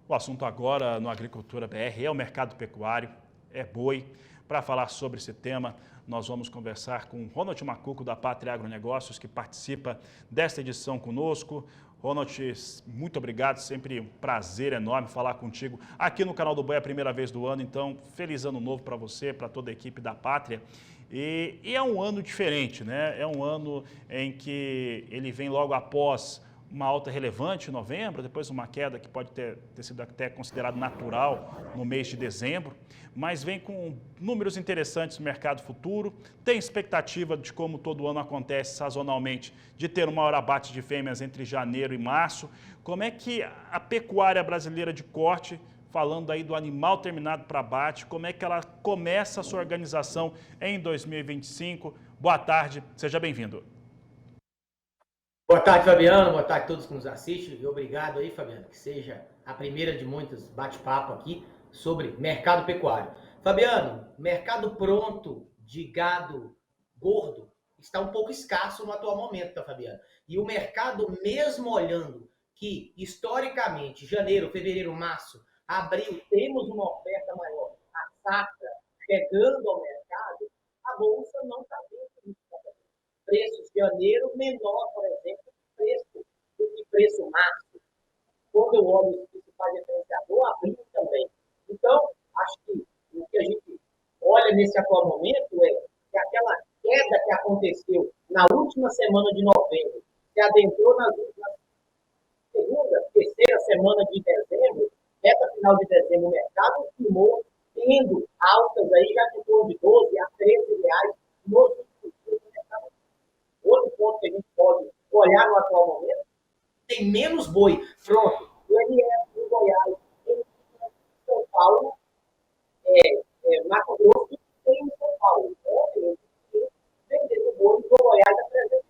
O assunto agora no Agricultura BR é o mercado pecuário, é boi. Para falar sobre esse tema, nós vamos conversar com Ronald Macuco, da Pátria Agronegócios, que participa desta edição conosco. Ronald, muito obrigado, sempre um prazer enorme falar contigo aqui no canal do Boi, é a primeira vez do ano, então feliz ano novo para você, para toda a equipe da Pátria. E é um ano diferente, né? É um ano em que ele vem logo após uma alta relevante em novembro, depois uma queda que pode ter sido até considerado natural no mês de dezembro, mas vem com números interessantes no mercado futuro, tem expectativa de, como todo ano acontece sazonalmente, de ter um maior abate de fêmeas entre janeiro e março. Como é que a pecuária brasileira de corte, falando aí do animal terminado para abate, como é que ela começa a sua organização em 2025? Boa tarde, seja bem-vindo. Boa tarde, Fabiano. Boa tarde a todos que nos assistem. E obrigado aí, Fabiano, que seja a primeira de muitos bate-papo aqui sobre mercado pecuário. Fabiano, mercado pronto de gado gordo está um pouco escasso no atual momento, tá, Fabiano? E o mercado, mesmo olhando que, historicamente, janeiro, fevereiro, março, abril, temos uma oferta maior, a safra chegando ao mercado, a bolsa não está dentro disso. Preço de janeiro menor, por exemplo, do que preço março. Quando eu olho os principais diferenciadores, abril também. Então, acho que o que a gente olha nesse atual momento é que aquela queda que aconteceu na última semana de novembro, que adentrou na segunda, terceira semana de dezembro, reta final de dezembro, o mercado estimou tendo altas aí já de torno de 12 a 13 reais nos mercado. Outro ponto que a gente pode olhar no atual momento, tem menos boi pronto no MF, em Goiás, em São Paulo, Mato Grosso e em São Paulo. Ontem, vendendo boi no Goiás a 300.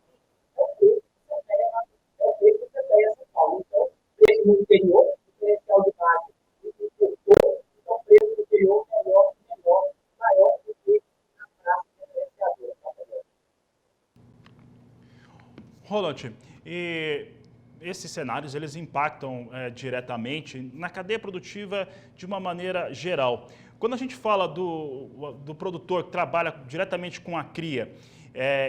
É o preço que você pega São Paulo. Então, preço no interior, diferencial de base, então o preço no interior menor, maior do que na praça diferenciadora. Ronald, e esses cenários eles impactam diretamente na cadeia produtiva de uma maneira geral. Quando a gente fala do produtor que trabalha diretamente com a cria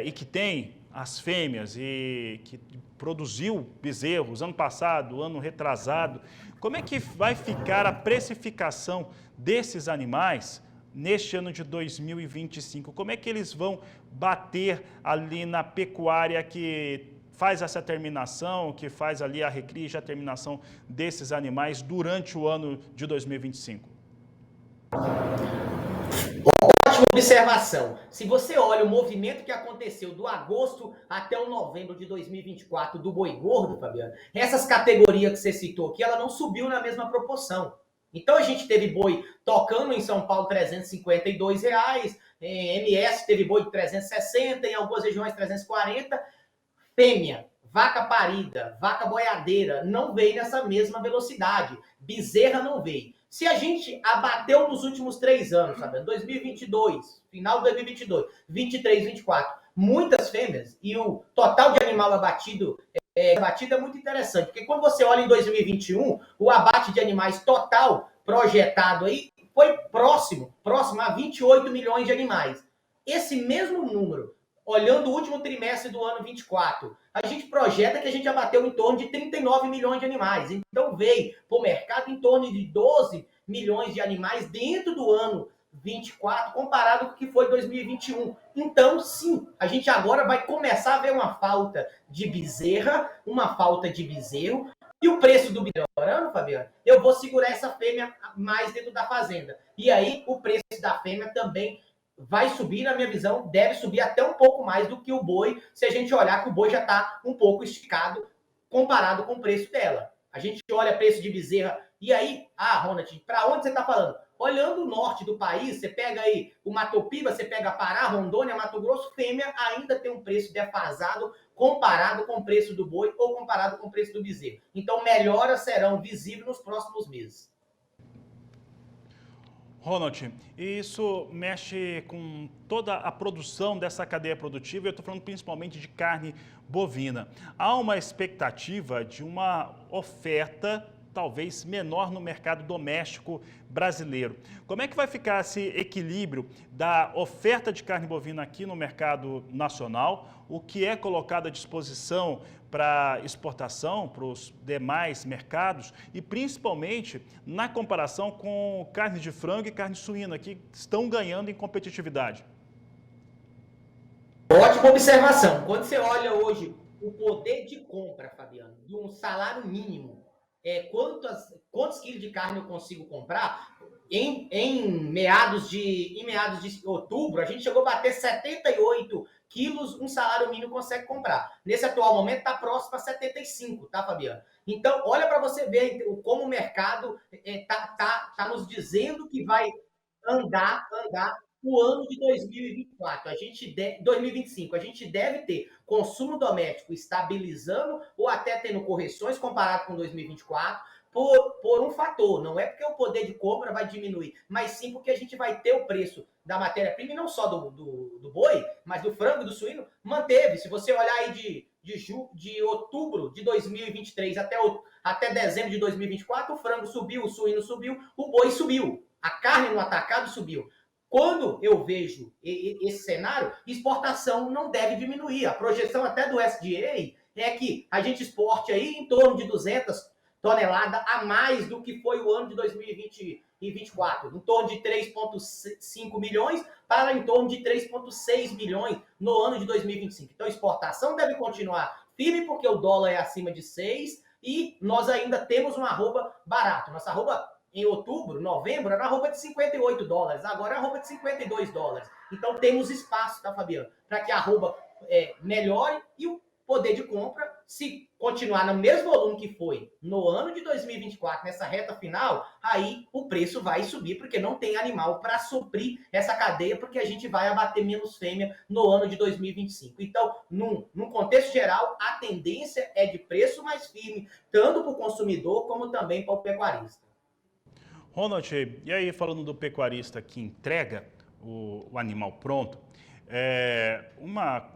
e que tem as fêmeas e que produziu bezerros ano passado, ano retrasado, como é que vai ficar a precificação desses animais neste ano de 2025? Como é que eles vão bater ali na pecuária que faz essa terminação, que faz ali a recria e a terminação desses animais durante o ano de 2025? Ótima observação. Se você olha o movimento que aconteceu do agosto até o novembro de 2024 do boi gordo, Fabiano, essas categorias que você citou aqui, ela não subiu na mesma proporção. Então a gente teve boi tocando em São Paulo R$352, MS teve boi de 360, em algumas regiões 340. Fêmea, vaca parida, vaca boiadeira, não veio nessa mesma velocidade. Bezerra não veio. Se a gente abateu nos últimos 3 anos, sabe? 2022, final de 2022, 23, 24, muitas fêmeas, e o total de animal abatido é muito interessante, porque quando você olha em 2021, o abate de animais total projetado aí foi próximo a 28 milhões de animais. Esse mesmo número, olhando o último trimestre do ano 24, a gente projeta que a gente abateu em torno de 39 milhões de animais. Então veio para o mercado em torno de 12 milhões de animais dentro do ano 24, comparado com o que foi 2021. Então, sim, a gente agora vai começar a ver uma falta de bezerra, uma falta de bezerro, e o preço do melhorando, Fabiano, eu vou segurar essa fêmea mais dentro da fazenda. E aí, o preço da fêmea também vai subir, na minha visão, deve subir até um pouco mais do que o boi, se a gente olhar que o boi já está um pouco esticado comparado com o preço dela. A gente olha preço de bezerra, e aí, Ronald, para onde você está falando? Olhando o norte do país, você pega aí o Mato Piba, você pega Pará, Rondônia, Mato Grosso, fêmea ainda tem um preço defasado comparado com o preço do boi ou comparado com o preço do bezerro. Então, melhoras serão visíveis nos próximos meses. Ronald, isso mexe com toda a produção dessa cadeia produtiva, eu estou falando principalmente de carne bovina. Há uma expectativa de uma oferta talvez menor no mercado doméstico brasileiro. Como é que vai ficar esse equilíbrio da oferta de carne bovina aqui no mercado nacional, o que é colocado à disposição para exportação, para os demais mercados e principalmente na comparação com carne de frango e carne suína, que estão ganhando em competitividade? Ótima observação. Quando você olha hoje o poder de compra, Fabiano, de um salário mínimo, quantos quilos de carne eu consigo comprar? Em meados de outubro, a gente chegou a bater 78 quilos, um salário mínimo consegue comprar. Nesse atual momento, está próximo a 75, tá, Fabiano? Então, olha para você ver como o mercado tá nos dizendo que vai andar o ano de 2024, 2025, a gente deve ter consumo doméstico estabilizando ou até tendo correções comparado com 2024 por um fator. Não é porque o poder de compra vai diminuir, mas sim porque a gente vai ter o preço da matéria-prima, e não só do boi, mas do frango e do suíno, manteve. Se você olhar aí de outubro de 2023 até dezembro de 2024, o frango subiu, o suíno subiu, o boi subiu. A carne no atacado subiu. Quando eu vejo esse cenário, exportação não deve diminuir. A projeção até do SDA é que a gente exporte aí em torno de 200 toneladas a mais do que foi o ano de 2024. Em torno de 3,5 milhões para em torno de 3,6 milhões no ano de 2025. Então, a exportação deve continuar firme porque o dólar é acima de 6 e nós ainda temos um arroba barato. Nossa arroba em outubro, novembro, era arroba de 58 dólares, agora é arroba de 52 dólares. Então temos espaço, tá, Fabiano? Para que a arroba melhore e o poder de compra, se continuar no mesmo volume que foi no ano de 2024, nessa reta final, aí o preço vai subir, porque não tem animal para suprir essa cadeia, porque a gente vai abater menos fêmea no ano de 2025. Então, num contexto geral, a tendência é de preço mais firme, tanto para o consumidor como também para o pecuarista. Ronald, e aí falando do pecuarista que entrega o animal pronto, uma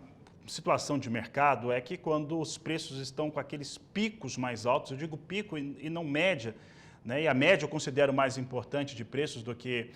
situação de mercado é que quando os preços estão com aqueles picos mais altos, eu digo pico e não média, né? E a média eu considero mais importante de preços do que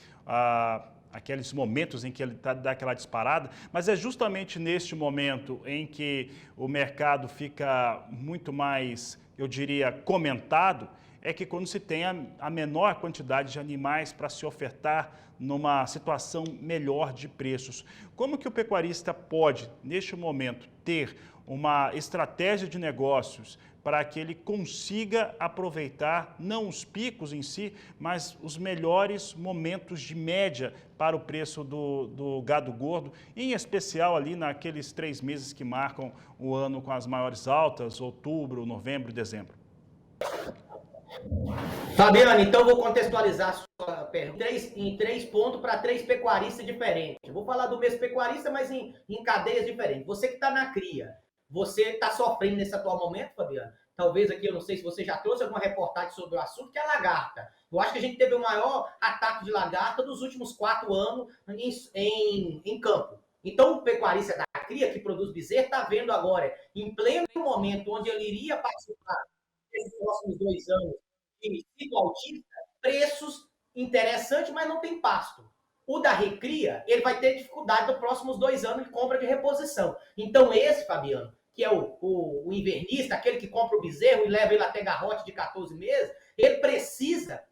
aqueles momentos em que ele dá aquela disparada, mas é justamente neste momento em que o mercado fica muito mais, eu diria, comentado, é que quando se tem a menor quantidade de animais para se ofertar numa situação melhor de preços. Como que o pecuarista pode, neste momento, ter uma estratégia de negócios para que ele consiga aproveitar não os picos em si, mas os melhores momentos de média para o preço do gado gordo, em especial ali naqueles 3 meses que marcam o ano com as maiores altas, outubro, novembro e dezembro? Fabiano, então vou contextualizar a sua pergunta em 3 pontos para 3 pecuaristas diferentes. Eu vou falar do mesmo pecuarista, mas em cadeias diferentes. Você que está na cria, você está sofrendo nesse atual momento, Fabiano? Talvez aqui, eu não sei se você já trouxe alguma reportagem sobre o assunto, que é a lagarta. Eu acho que a gente teve o maior ataque de lagarta dos últimos 4 anos em campo. Então, o pecuarista da cria, que produz bezerro, está vendo agora, em pleno momento onde ele iria participar nesses próximos 2 anos, de ciclo autista, preços interessantes, mas não tem pasto. O da recria, ele vai ter dificuldade nos próximos 2 anos de compra de reposição. Então esse, Fabiano, que é o invernista, aquele que compra o bezerro e leva ele até garrote de 14 meses, ele precisa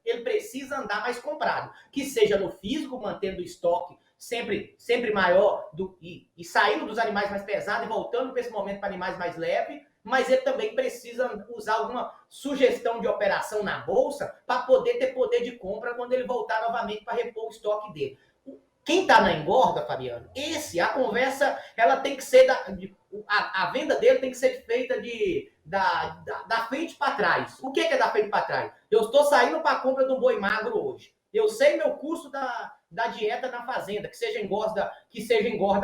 andar mais comprado. Que seja no físico, mantendo o estoque sempre maior e saindo dos animais mais pesados e voltando para esse momento para animais mais leves, mas ele também precisa usar alguma sugestão de operação na bolsa para poder ter poder de compra quando ele voltar novamente para repor o estoque dele. Quem está na engorda, Fabiano, a conversa ela tem que ser a venda dele tem que ser feita da frente para trás. O que é da frente para trás? Eu estou saindo para a compra do boi magro hoje. Eu sei meu custo da dieta na fazenda, que seja engorda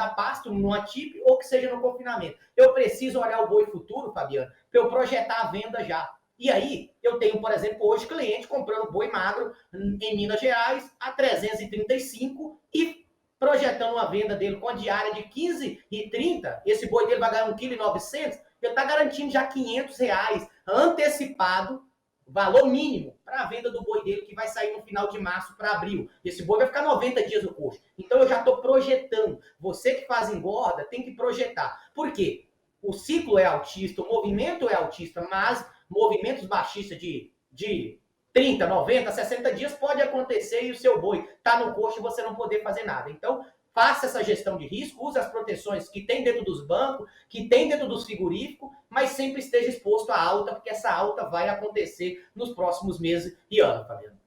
a pasto, numa TIP, ou que seja no confinamento. Eu preciso olhar o boi futuro, Fabiano, para eu projetar a venda já. E aí, eu tenho, por exemplo, hoje cliente comprando boi magro em Minas Gerais a 335 e projetando uma venda dele com a diária de 15,30, esse boi dele vai ganhar 1,9 kg, ele está garantindo já R$500 antecipado, valor mínimo para a venda do boi dele, que vai sair no final de março para abril. Esse boi vai ficar 90 dias no coxo. Então eu já estou projetando. Você que faz engorda tem que projetar. Por quê? O ciclo é altista, o movimento é altista, mas movimentos baixistas de 30, 90, 60 dias pode acontecer e o seu boi está no coxo e você não poder fazer nada. Então, faça essa gestão de risco, use as proteções que tem dentro dos bancos, que tem dentro dos frigoríficos, mas sempre esteja exposto à alta, porque essa alta vai acontecer nos próximos meses e anos, Fabiano.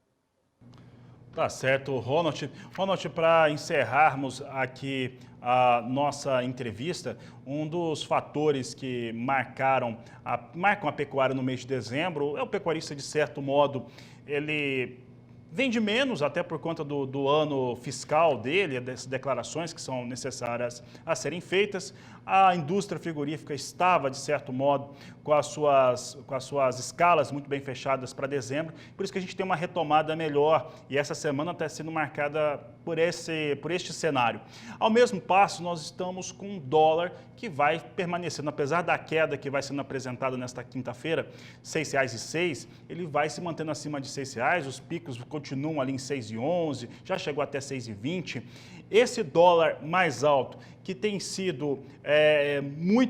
Tá certo, Ronald. Ronald, para encerrarmos aqui a nossa entrevista, um dos fatores que marcam a pecuária no mês de dezembro é o pecuarista, de certo modo, ele vende menos, até por conta do ano fiscal dele, das declarações que são necessárias a serem feitas. A indústria frigorífica estava, de certo modo, com as suas escalas muito bem fechadas para dezembro, por isso que a gente tem uma retomada melhor, e essa semana está sendo marcada por este cenário. Ao mesmo passo, nós estamos com um dólar que vai permanecendo, apesar da queda que vai sendo apresentada nesta quinta-feira, R$ 6,06, ele vai se mantendo acima de R$ 6,00, os picos continuam ali em 6,11, já chegou até 6,20. Esse dólar mais alto, que tem sido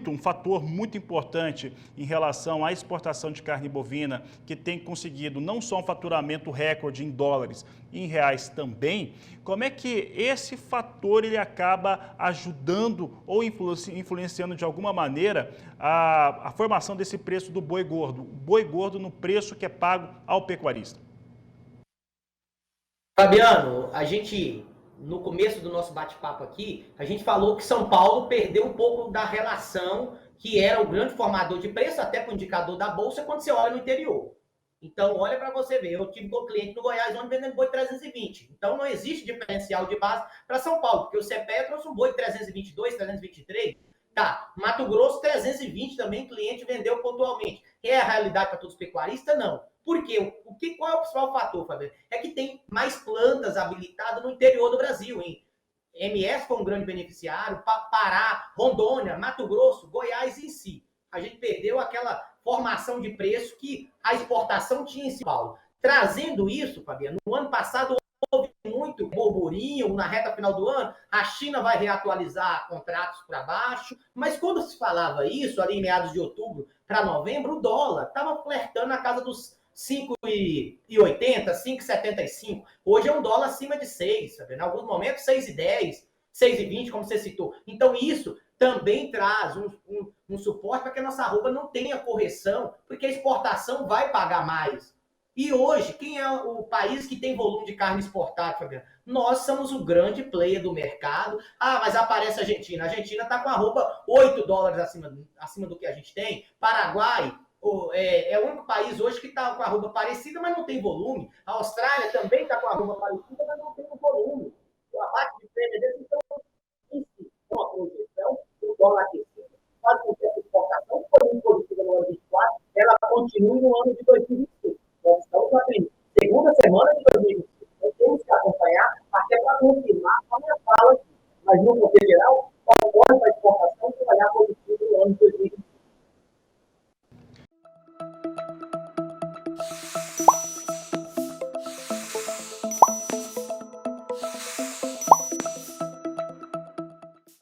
um fator muito importante em relação à exportação de carne bovina, que tem conseguido não só um faturamento recorde em dólares, em reais também, como é que esse fator ele acaba ajudando ou influenciando de alguma maneira a formação desse preço do boi gordo, o boi gordo no preço que é pago ao pecuarista? Fabiano, no começo do nosso bate-papo aqui, a gente falou que São Paulo perdeu um pouco da relação que era o grande formador de preço, até com o indicador da Bolsa, quando você olha no interior. Então, olha para você ver, eu tive um cliente no Goiás onde vendendo boi 320. Então, não existe diferencial de base para São Paulo, porque o CPE trouxe um boi 322, 323. Tá, Mato Grosso 320 também, cliente vendeu pontualmente. É a realidade para todos os pecuaristas? Não. Por quê? Qual é o principal fator, Fabiano? É que tem mais plantas habilitadas no interior do Brasil, hein? MS foi um grande beneficiário, Pará, Rondônia, Mato Grosso, Goiás em si. A gente perdeu aquela formação de preço que a exportação tinha em São Paulo. Trazendo isso, Fabiano, no ano passado houve muito burburinho na reta final do ano, a China vai reatualizar contratos para baixo, mas quando se falava isso, ali em meados de outubro para novembro, o dólar estava flertando na casa dos 5,80, 5,75. Hoje é um dólar acima de 6, sabe? Em alguns momentos 6,10, 6,20, como você citou. Então isso também traz um suporte para que a nossa arroba não tenha correção, porque a exportação vai pagar mais. E hoje, quem é o país que tem volume de carne exportada, Fabiano? Nós somos o grande player do mercado. Ah, mas aparece a Argentina. A Argentina está com a arroba 8 dólares acima do que a gente tem. Paraguai é o único país hoje que está com a arroba parecida, mas não tem volume. A Austrália também está com a arroba parecida, mas não tem volume. O abate de prêmio desse, então, com a projeção, o dólar aquecido, faz com que essa exportação, que foi muito positiva no ano de 2024, ela continue no ano de 2025. Nós estamos na segunda semana de 2025. Nós temos que acompanhar até para confirmar a minha fala aqui. Mas, no contexto geral, ocorre para a exportação trabalhar positivo no ano de 2025.